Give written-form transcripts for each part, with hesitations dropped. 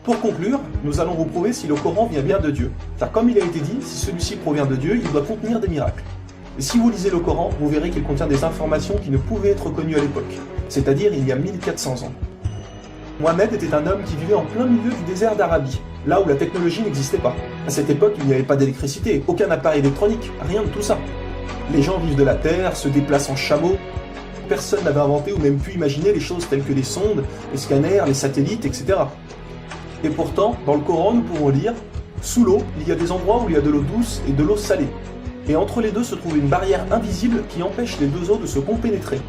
Pour conclure, nous allons vous prouver si le Coran vient bien de Dieu. Car comme il a été dit, si celui-ci provient de Dieu, il doit contenir des miracles. Et si vous lisez le Coran, vous verrez qu'il contient des informations qui ne pouvaient être connues à l'époque, c'est-à-dire il y a 1400 ans. Mohammed était un homme qui vivait en plein milieu du désert d'Arabie, là où la technologie n'existait pas. À cette époque, il n'y avait pas d'électricité, aucun appareil électronique, rien de tout ça. Les gens vivent de la terre, se déplacent en chameau. Personne n'avait inventé ou même pu imaginer les choses telles que les sondes, les scanners, les satellites, etc. Et pourtant, dans le Coran, nous pouvons lire « Sous l'eau, il y a des endroits où il y a de l'eau douce et de l'eau salée. Et entre les deux se trouve une barrière invisible qui empêche les deux eaux de se compénétrer.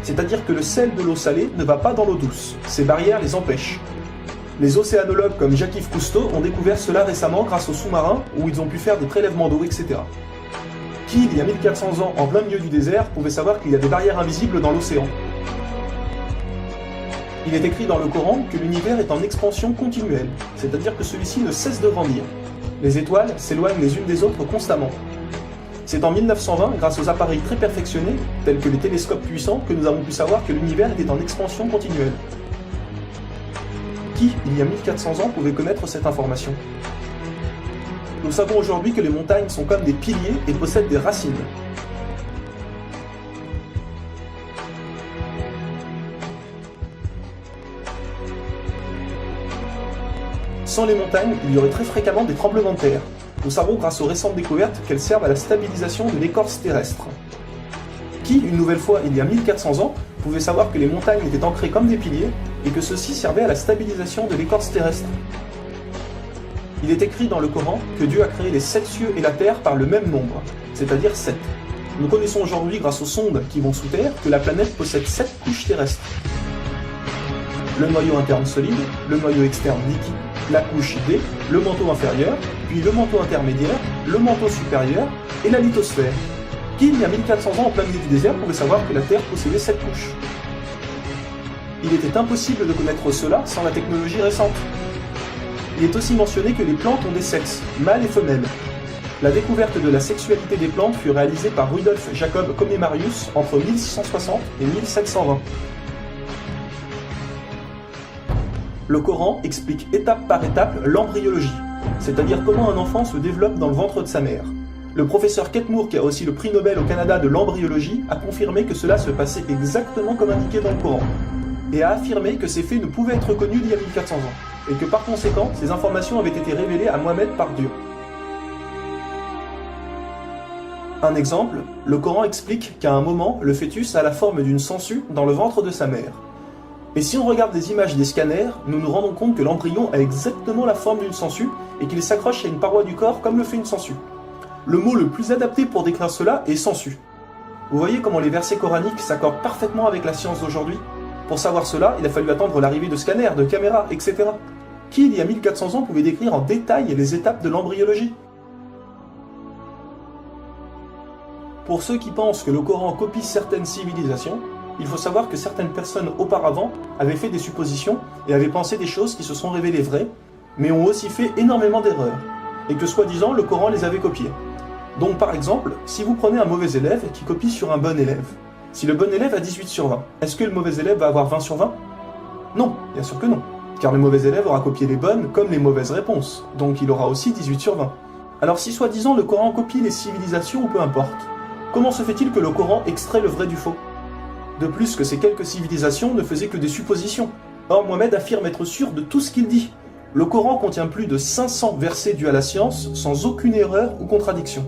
C'est-à-dire que le sel de l'eau salée ne va pas dans l'eau douce. Ces barrières les empêchent. Les océanologues comme Jacques-Yves Cousteau ont découvert cela récemment grâce aux sous-marins où ils ont pu faire des prélèvements d'eau, etc. Qui, il y a 1400 ans, en plein milieu du désert, pouvait savoir qu'il y a des barrières invisibles dans l'océan? Il est écrit dans le Coran que l'univers est en expansion continuelle, c'est-à-dire que celui-ci ne cesse de grandir. Les étoiles s'éloignent les unes des autres constamment. C'est en 1920, grâce aux appareils très perfectionnés, tels que les télescopes puissants, que nous avons pu savoir que l'univers était en expansion continuelle. Qui, il y a 1400 ans, pouvait connaître cette information? Nous savons aujourd'hui que les montagnes sont comme des piliers et possèdent des racines. Sans les montagnes, il y aurait très fréquemment des tremblements de terre. Nous savons grâce aux récentes découvertes qu'elles servent à la stabilisation de l'écorce terrestre. Qui, une nouvelle fois, il y a 1400 ans, pouvait savoir que les montagnes étaient ancrées comme des piliers et que ceux-ci servaient à la stabilisation de l'écorce terrestre? Il est écrit dans le Coran que Dieu a créé les 7 cieux et la terre par le même nombre, c'est-à-dire 7. Nous connaissons aujourd'hui, grâce aux sondes qui vont sous terre, que la planète possède 7 couches terrestres. Le noyau interne solide, le noyau externe liquide, la couche D, le manteau inférieur, puis le manteau intermédiaire, le manteau supérieur et la lithosphère. Qui, il y a 1400 ans en plein milieu du désert, pouvait savoir que la Terre possédait 7 couches? Il était impossible de connaître cela sans la technologie récente. Il est aussi mentionné que les plantes ont des sexes, mâles et femelles. La découverte de la sexualité des plantes fut réalisée par Rudolf Jacob Comnenarius entre 1660 et 1720. Le Coran explique étape par étape l'embryologie, c'est-à-dire comment un enfant se développe dans le ventre de sa mère. Le professeur Kate Moore, qui a aussi le prix Nobel au Canada de l'embryologie, a confirmé que cela se passait exactement comme indiqué dans le Coran, et a affirmé que ces faits ne pouvaient être connus d'il y a 1400 ans, et que par conséquent, ces informations avaient été révélées à Mohammed par Dieu. Un exemple, le Coran explique qu'à un moment, le fœtus a la forme d'une sangsue dans le ventre de sa mère. Et si on regarde des images des scanners, nous nous rendons compte que l'embryon a exactement la forme d'une sangsue et qu'il s'accroche à une paroi du corps comme le fait une sangsue. Le mot le plus adapté pour décrire cela est sangsue. Vous voyez comment les versets coraniques s'accordent parfaitement avec la science d'aujourd'hui? Pour savoir cela, il a fallu attendre l'arrivée de scanners, de caméras, etc. Qui, il y a 1400 ans, pouvait décrire en détail les étapes de l'embryologie? Pour ceux qui pensent que le Coran copie certaines civilisations, il faut savoir que certaines personnes auparavant avaient fait des suppositions et avaient pensé des choses qui se sont révélées vraies, mais ont aussi fait énormément d'erreurs, et que soi-disant le Coran les avait copiées. Donc par exemple, si vous prenez un mauvais élève qui copie sur un bon élève, si le bon élève a 18 sur 20, est-ce que le mauvais élève va avoir 20 sur 20? Non, bien sûr que non, car le mauvais élève aura copié les bonnes comme les mauvaises réponses, donc il aura aussi 18 sur 20. Alors si soi-disant le Coran copie les civilisations ou peu importe, comment se fait-il que le Coran extrait le vrai du faux? De plus que ces quelques civilisations ne faisaient que des suppositions. Or Mohammed affirme être sûr de tout ce qu'il dit. Le Coran contient plus de 500 versets dus à la science, sans aucune erreur ou contradiction.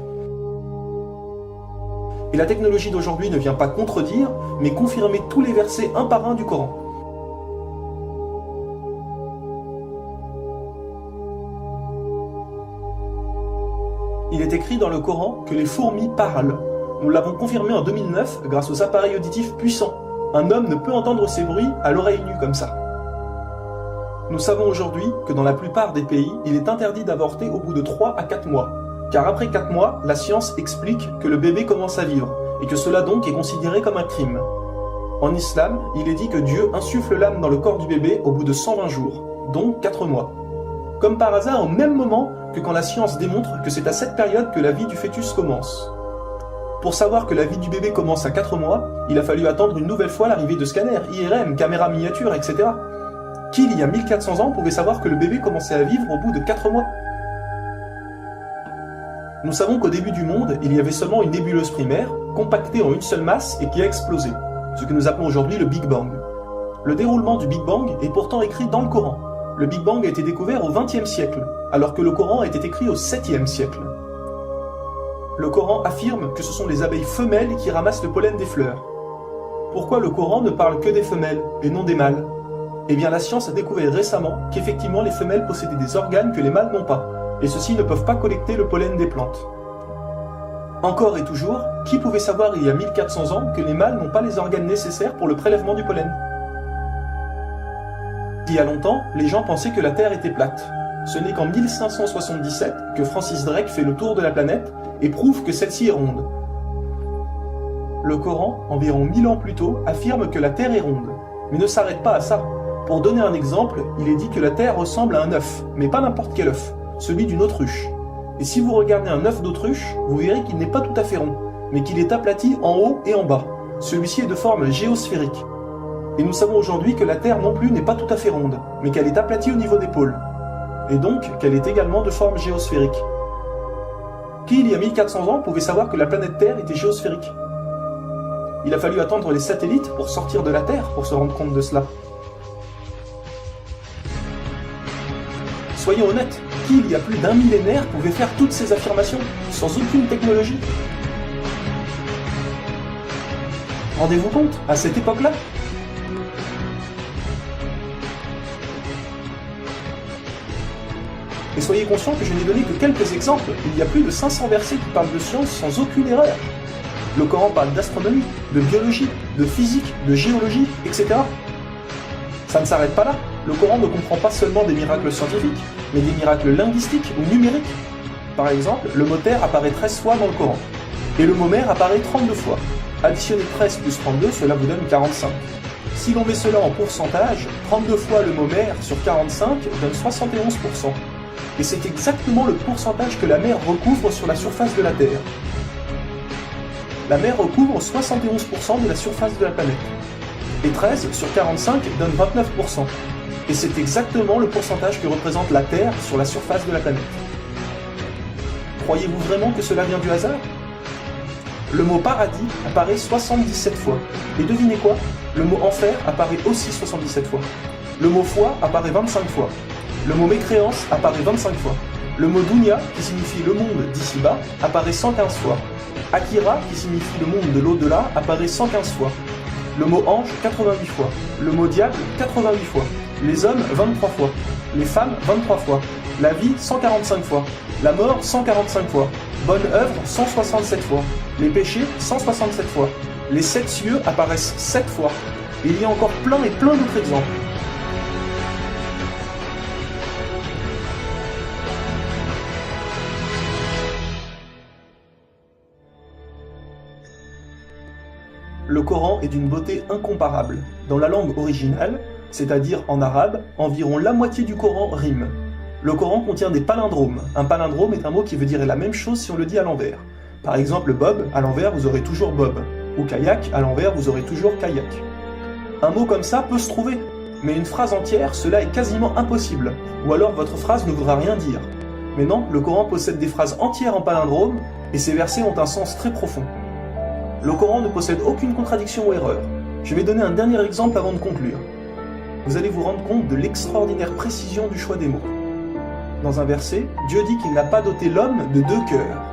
Et la technologie d'aujourd'hui ne vient pas contredire, mais confirmer tous les versets un par un du Coran. Il est écrit dans le Coran que les fourmis parlent. Nous l'avons confirmé en 2009 grâce aux appareils auditifs puissants. Un homme ne peut entendre ces bruits à l'oreille nue comme ça. Nous savons aujourd'hui que dans la plupart des pays, il est interdit d'avorter au bout de 3 à 4 mois. Car après 4 mois, la science explique que le bébé commence à vivre, et que cela donc est considéré comme un crime. En islam, il est dit que Dieu insuffle l'âme dans le corps du bébé au bout de 120 jours, donc 4 mois. Comme par hasard au même moment que quand la science démontre que c'est à cette période que la vie du fœtus commence. Pour savoir que la vie du bébé commence à 4 mois, il a fallu attendre une nouvelle fois l'arrivée de scanners, IRM, caméras miniatures, etc. Qui, il y a 1400 ans, pouvait savoir que le bébé commençait à vivre au bout de 4 mois? Nous savons qu'au début du monde, il y avait seulement une nébuleuse primaire, compactée en une seule masse et qui a explosé, ce que nous appelons aujourd'hui le Big Bang. Le déroulement du Big Bang est pourtant écrit dans le Coran. Le Big Bang a été découvert au XXe siècle, alors que le Coran a été écrit au 7e siècle. Le Coran affirme que ce sont les abeilles femelles qui ramassent le pollen des fleurs. Pourquoi le Coran ne parle que des femelles et non des mâles? Eh bien la science a découvert récemment qu'effectivement les femelles possédaient des organes que les mâles n'ont pas, et ceux-ci ne peuvent pas collecter le pollen des plantes. Encore et toujours, qui pouvait savoir il y a 1400 ans que les mâles n'ont pas les organes nécessaires pour le prélèvement du pollen? Il y a longtemps, les gens pensaient que la Terre était plate. Ce n'est qu'en 1577 que Francis Drake fait le tour de la planète et prouve que celle-ci est ronde. Le Coran, environ 1000 ans plus tôt, affirme que la Terre est ronde, mais ne s'arrête pas à ça. Pour donner un exemple, il est dit que la Terre ressemble à un œuf, mais pas n'importe quel œuf, celui d'une autruche. Et si vous regardez un œuf d'autruche, vous verrez qu'il n'est pas tout à fait rond, mais qu'il est aplati en haut et en bas. Celui-ci est de forme géosphérique. Et nous savons aujourd'hui que la Terre non plus n'est pas tout à fait ronde, mais qu'elle est aplatie au niveau des pôles. Et donc qu'elle est également de forme géosphérique. Qui, il y a 1400 ans, pouvait savoir que la planète Terre était géosphérique? Il a fallu attendre les satellites pour sortir de la Terre pour se rendre compte de cela. Soyons honnêtes, qui, il y a plus d'un millénaire, pouvait faire toutes ces affirmations, sans aucune technologie? Rendez-vous compte, à cette époque-là? Et soyez conscients que je n'ai donné que quelques exemples, il y a plus de 500 versets qui parlent de science sans aucune erreur. Le Coran parle d'astronomie, de biologie, de physique, de géologie, etc. Ça ne s'arrête pas là. Le Coran ne comprend pas seulement des miracles scientifiques, mais des miracles linguistiques ou numériques. Par exemple, le mot terre apparaît 13 fois dans le Coran, et le mot mer apparaît 32 fois. Additionnez 13 plus 32, cela vous donne 45. Si l'on met cela en pourcentage, 32 fois le mot mer sur 45 donne 71%. Et c'est exactement le pourcentage que la mer recouvre sur la surface de la Terre. La mer recouvre 71% de la surface de la planète. Et 13 sur 45 donne 29%. Et c'est exactement le pourcentage que représente la Terre sur la surface de la planète. Croyez-vous vraiment que cela vient du hasard? Le mot paradis apparaît 77 fois. Et devinez quoi? Le mot enfer apparaît aussi 77 fois. Le mot foi apparaît 25 fois. Le mot mécréance apparaît 25 fois. Le mot dunya, qui signifie le monde d'ici-bas, apparaît 115 fois. Akira, qui signifie le monde de l'au-delà, apparaît 115 fois. Le mot ange, 88 fois. Le mot diable, 88 fois. Les hommes, 23 fois. Les femmes, 23 fois. La vie, 145 fois. La mort, 145 fois. Bonne œuvre, 167 fois. Les péchés, 167 fois. Les 7 cieux apparaissent 7 fois. Et il y a encore plein et plein d'autres exemples. Le Coran est d'une beauté incomparable. Dans la langue originale, c'est-à-dire en arabe, environ la moitié du Coran rime. Le Coran contient des palindromes. Un palindrome est un mot qui veut dire la même chose si on le dit à l'envers. Par exemple, Bob, à l'envers, vous aurez toujours Bob. Ou kayak, à l'envers, vous aurez toujours kayak. Un mot comme ça peut se trouver, mais une phrase entière, cela est quasiment impossible. Ou alors votre phrase ne voudra rien dire. Mais non, le Coran possède des phrases entières en palindrome, et ces versets ont un sens très profond. Le Coran ne possède aucune contradiction ou erreur. Je vais donner un dernier exemple avant de conclure. Vous allez vous rendre compte de l'extraordinaire précision du choix des mots. Dans un verset, Dieu dit qu'il n'a pas doté l'homme de 2 cœurs.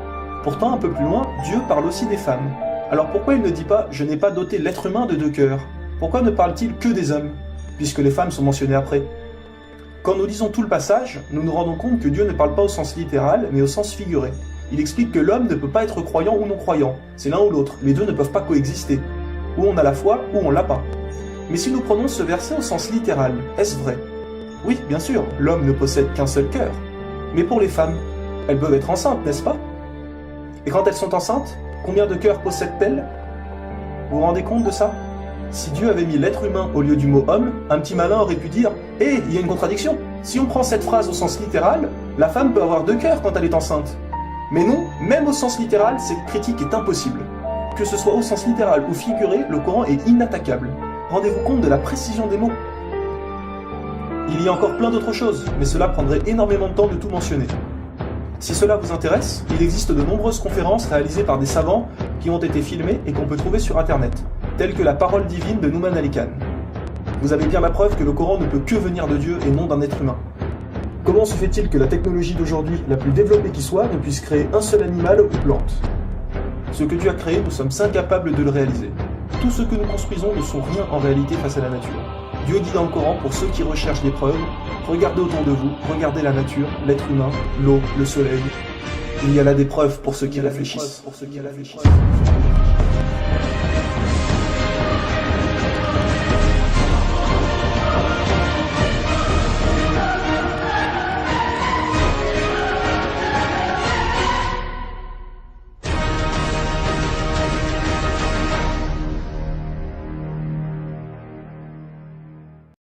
Pourtant, un peu plus loin, Dieu parle aussi des femmes. Alors pourquoi il ne dit pas « je n'ai pas doté l'être humain de 2 cœurs » ? Pourquoi ne parle-t-il que des hommes, puisque les femmes sont mentionnées après ? Quand nous lisons tout le passage, nous nous rendons compte que Dieu ne parle pas au sens littéral, mais au sens figuré. Il explique que l'homme ne peut pas être croyant ou non-croyant, c'est l'un ou l'autre, les deux ne peuvent pas coexister. Ou on a la foi, ou on l'a pas. Mais si nous prenons ce verset au sens littéral, est-ce vrai ? Oui, bien sûr, l'homme ne possède qu'un seul cœur. Mais pour les femmes, elles peuvent être enceintes, n'est-ce pas ? Et quand elles sont enceintes, combien de cœurs possèdent-elles ? Vous vous rendez compte de ça ? Si Dieu avait mis l'être humain au lieu du mot homme, un petit malin aurait pu dire « Hé, il y a une contradiction ! Si on prend cette phrase au sens littéral, la femme peut avoir 2 cœurs quand elle est enceinte. » Mais non, même au sens littéral, cette critique est impossible. Que ce soit au sens littéral ou figuré, le Coran est inattaquable. Rendez-vous compte de la précision des mots. Il y a encore plein d'autres choses, mais cela prendrait énormément de temps de tout mentionner. Si cela vous intéresse, il existe de nombreuses conférences réalisées par des savants qui ont été filmées et qu'on peut trouver sur internet, telles que la parole divine de Nouman Ali Khan. Vous avez bien la preuve que le Coran ne peut que venir de Dieu et non d'un être humain. Comment se fait-il que la technologie d'aujourd'hui, la plus développée qui soit, ne puisse créer un seul animal ou plante? Ce que Dieu a créé, nous sommes incapables de le réaliser. Tout ce que nous construisons ne sont rien en réalité face à la nature. Dieu dit dans le Coran, pour ceux qui recherchent des preuves, regardez autour de vous, regardez la nature, l'être humain, l'eau, le soleil. Il y a là des preuves pour ceux qui réfléchissent.